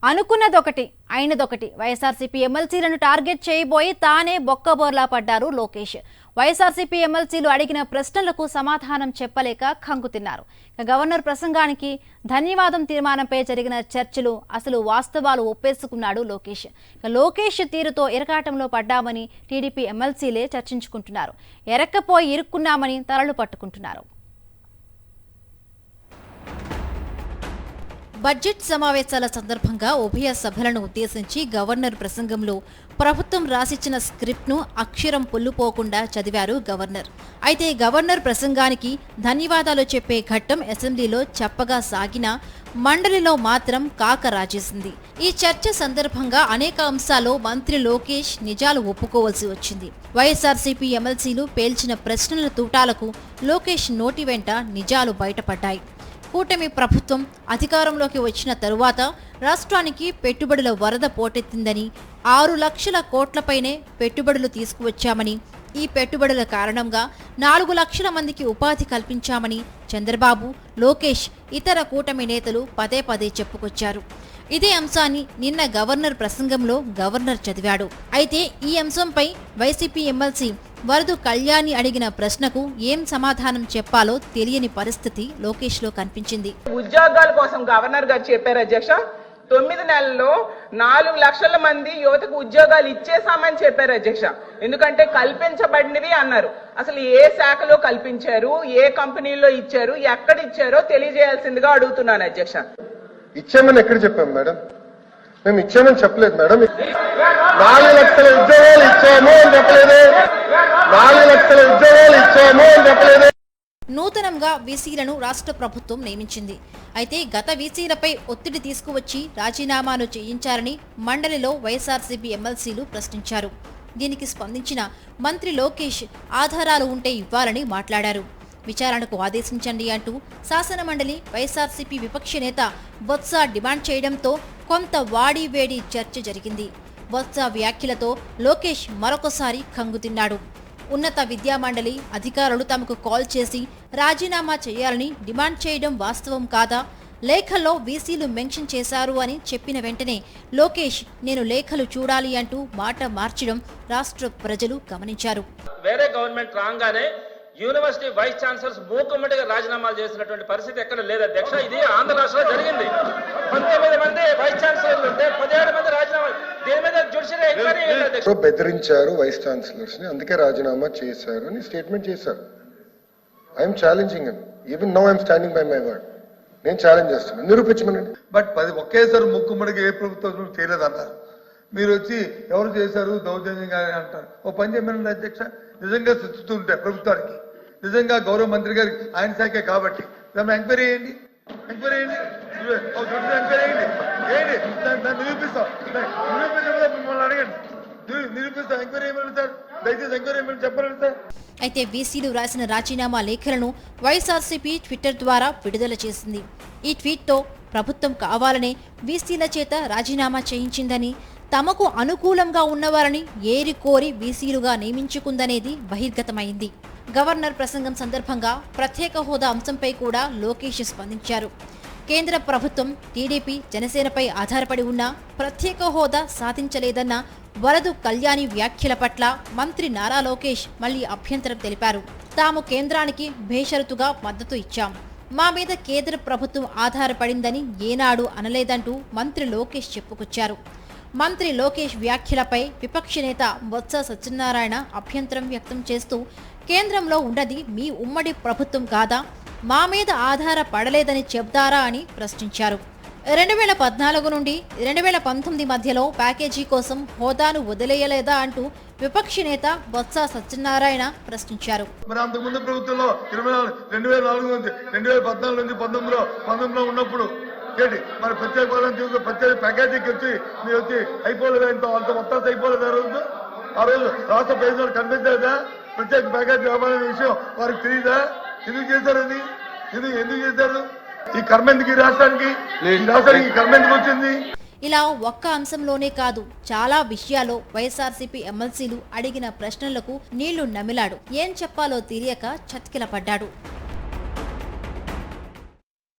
అనుకున్నదొకటి అయినదొకటి YSRCP ఎమ్మెల్సీలను target చేయబోయి తానే బొక్కబోర్లా పడ్డారు లోకేష్. వైఎస్ఆర్సీపీ ఎమ్మెల్సీలు అడిగిన ప్రశ్నలకు సమాధానం చెప్పలేక ఖంగుతిన్నారు. గవర్నర్ ప్రసంగానికి ధన్యవాదం తీర్మానంపై జరిగిన చర్చలు అసలు వాస్తవాలు ఒప్పేసుకున్నాడు లోకేష్. లోకేష్ తీరుతో ఇరకాటంలో పడ్డామని టీడీపీ ఎమ్మెల్సీలే చర్చించుకుంటున్నారు. ఎరక్కపోయి ఇరుక్కున్నామని తలలు పట్టుకుంటున్నారు. బడ్జెట్ సమావేశాల సందర్భంగా ఉభయ సభలను ఉద్దేశించి గవర్నర్ ప్రసంగంలో ప్రభుత్వం రాసిచ్చిన స్క్రిప్ట్ను అక్షరం పొల్లుపోకుండా చదివారు గవర్నర్. అయితే గవర్నర్ ప్రసంగానికి ధన్యవాదాలు చెప్పే ఘట్టం అసెంబ్లీలో చప్పగా సాగినా మండలిలో మాత్రం కాక రాజేసింది. ఈ చర్చ సందర్భంగా అనేక అంశాల్లో మంత్రి లోకేష్ నిజాలు ఒప్పుకోవాల్సి వచ్చింది. వైఎస్ఆర్సీపీ ఎమ్మెల్సీలు పేల్చిన ప్రశ్నల తూటాలకు లోకేష్ నోటి వెంట నిజాలు బయటపడ్డాయి. కూటమి ప్రభుత్వం అధికారంలోకి వచ్చిన తరువాత రాష్ట్రానికి పెట్టుబడుల వరద పోటెత్తిందని, 6 లక్షల కోట్లపైనే పెట్టుబడులు తీసుకువచ్చామని, ఈ పెట్టుబడుల కారణంగా 4 లక్షల మందికి ఉపాధి కల్పించామని చంద్రబాబు, లోకేష్, ఇతర కూటమి నేతలు పదే పదే చెప్పుకొచ్చారు. ఇదే అంశాన్ని నిన్న గవర్నర్ ప్రసంగంలో గవర్నర్ చదివాడు. అయితే ఈ అంశంపై వైసీపీ ఎమ్మెల్సీ వరదు కళ్యాణి అడిగిన ప్రశ్నకు ఏం సమాధానం చెప్పాలో తెలియని పరిస్థితి లోకేష్ లో కనిపించింది. ఉద్యోగాల కోసం గవర్నర్ గారు చెప్పారు అధ్యక్ష, 9 నెలల్లో 4 లక్షల మంది యువతకు ఉద్యోగాలు ఇచ్చేసామని చెప్పారు అధ్యక్ష. ఎందుకంటే కల్పించబడినవి అన్నారు. అసలు ఏ శాఖలో కల్పించారు, ఏ కంపెనీలో ఇచ్చారు, ఎక్కడ ఇచ్చారో తెలియజేయాల్సిందిగా అడుగుతున్నాను అధ్యక్ష. ఇచ్చామని ఎక్కడ చెప్పాం మేడం? మేము ఇచ్చామని చెప్పలేదు మేడం. 4 లక్షల ఉద్యోగాలు ఇచ్చాము అని చెప్పలేదు. 4 లక్షల ఉద్యోగాలు ఇచ్చాము అని చెప్పలేదు. నూతనంగా వీసీలను రాష్ట్ర ప్రభుత్వం నియమించింది. అయితే గత వీసీలపై ఒత్తిడి తీసుకువచ్చి రాజీనామాను చేయించారని మండలిలో వైఎస్ఆర్సీపీ ఎమ్మెల్సీలు ప్రశ్నించారు. దీనికి స్పందించిన మంత్రి లోకేష్ ఆధారాలు ఉంటే ఇవ్వాలని మాట్లాడారు. విచారణకు ఆదేశించండి అంటూ శాసనమండలి వైఎస్ఆర్సీపీ విపక్ష నేత బొత్స డిమాండ్ చేయడంతో కొంత వాడివేడి చర్చ జరిగింది. బొత్స వ్యాఖ్యలతో లోకేష్ మరొకసారి ఖంగుతిన్నాడు. ఉన్నత విద్యామండలి అధికారులు తమకు కాల్ చేసి రాజీనామా చేయాలని డిమాండ్ చేయడం వాస్తవం కాదా? లేఖల్లో వీసీలు మెన్షన్ చేశారు అని చెప్పిన వెంటనే లోకేష్ నేను లేఖలు చూడాలి అంటూ మాట మార్చడం రాష్ట్ర ప్రజలు గమనించారు. వేరే గవర్నమెంట్ రాగానే యూనివర్సిటీ వైస్ ఛాన్సలర్స్ మూకుమ్మడిగా రాజీనామాలు చేసినటువంటి పరిస్థితి ఎక్కడ లేదు అధ్యక్ష. ఇది ఆంధ్ర రాష్ట్రంలో జరిగింది. 19 మంది వైస్ ఛాన్సలర్లు ఉంటే 17 మంది రాజీనామాలు. దీని మీద జ్యుడిషియల్ ఎంక్వైరీ అధ్యక్ష. బెదిరించారు వైస్ ఛాన్సలర్స్ ని, అందుకే రాజీనామా చేశారు అని స్టేట్మెంట్ చేశారు. I'm challenging him. Even now I'm standing by my word. నేను ఛాలెంజ్ చేస్తున్నాను, నిరూపించమనండి. బట్ ఒకేసారి ముక్కుమ్మడిగా ఏ ప్రభుత్వం చేయలేదన్నారు. మీరు వచ్చి ఎవరు చేశారు దౌర్జన్యంగా అంటారు. ఓ పని చేయమనండి అధ్యక్ష. నిజంగా ఉంటే ప్రభుత్వానికి నిజంగా గౌరవ మంత్రి గారికి ఆయన శాఖే కాబట్టి దాన్ని ఎంక్వైరీ చేయండి. ఎంక్వైరీ చేయండి, ఎంక్వైరీ చేయండి. దాన్ని నిరూపిస్తాం. మిమ్మల్ని అడగండి, నిరూపిస్తాం. ఎంక్వైరీ చేయమని సార్, దయచేసి ఎంక్వైరీ చేయమని చెప్పండి సార్. అయితే వీసీలు రాసిన రాజీనామా లేఖలను వైఎస్ఆర్సీపీ ట్విట్టర్ ద్వారా విడుదల చేసింది. ఈ ట్వీట్తో ప్రభుత్వం కావాలనే వీసీల చేత రాజీనామా చేయించిందని, తమకు అనుకూలంగా ఉన్నవారని ఏరికోరి వీసీలుగా నియమించుకుందనేది బహిర్గతమైంది. గవర్నర్ ప్రసంగం సందర్భంగా ప్రత్యేక హోదా అంశంపై కూడా లోకేష్ స్పందించారు. కేంద్ర ప్రభుత్వం టీడీపీ, జనసేనపై ఆధారపడి ఉన్న ప్రత్యేక హోదా సాధించలేదన్న వరదు కళ్యాణి వ్యాఖ్యల పట్ల మంత్రి నారా లోకేష్ మళ్లీ అభ్యంతరం తెలిపారు. తాము కేంద్రానికి బేషరతుగా మద్దతు ఇచ్చాం, మా మీద కేంద్ర ప్రభుత్వం ఆధారపడిందని ఏనాడు అనలేదంటూ మంత్రి లోకేష్ చెప్పుకొచ్చారు. మంత్రి లోకేష్ వ్యాఖ్యలపై విపక్ష నేత బొత్స సత్యనారాయణ అభ్యంతరం వ్యక్తం చేస్తూ కేంద్రంలో ఉన్నది మీ ఉమ్మడి ప్రభుత్వం కాదా, మా మీద ఆధారపడలేదని చెబుతారా అని ప్రశ్నించారు. 2014 నుండి 2019 మధ్యలో ప్యాకేజీ కోసం హోదాను వదిలేయలేదా అంటూ విపక్ష నేత బొత్స సత్యనారాయణ ప్రశ్నించారు. మరి అంతకుముందు ప్రభుత్వంలో 2014 నుంచి 2014 నుంచి 19లో ఉన్నప్పుడు మరి ప్రత్యేక ప్రత్యేక ప్యాకేజీకి వచ్చి మీరు వచ్చి అయిపోలేదు, అంత మొత్తం అయిపోలేదు. ఆ రోజు రాష్ట్ర ప్రజలు కనిపించలేదా? ప్రత్యేక ప్యాకేజీ అనే విషయం వారికి తెలియదా? ఎందుకు చేశారని? ఎందుకు చేశారు? ఈ కర్మ ఎందుకు? ఈ రాష్ట్రానికి ఈ కర్మ ఎందుకు వచ్చింది? ఇలా ఒక్క అంశంలోనే కాదు, చాలా విషయాల్లో వైఎస్ఆర్సీపీ ఎమ్మెల్సీలు అడిగిన ప్రశ్నలకు నీళ్లు నమిలాడు. ఏం చెప్పాలో తెలియక చతికిల పడ్డాడు.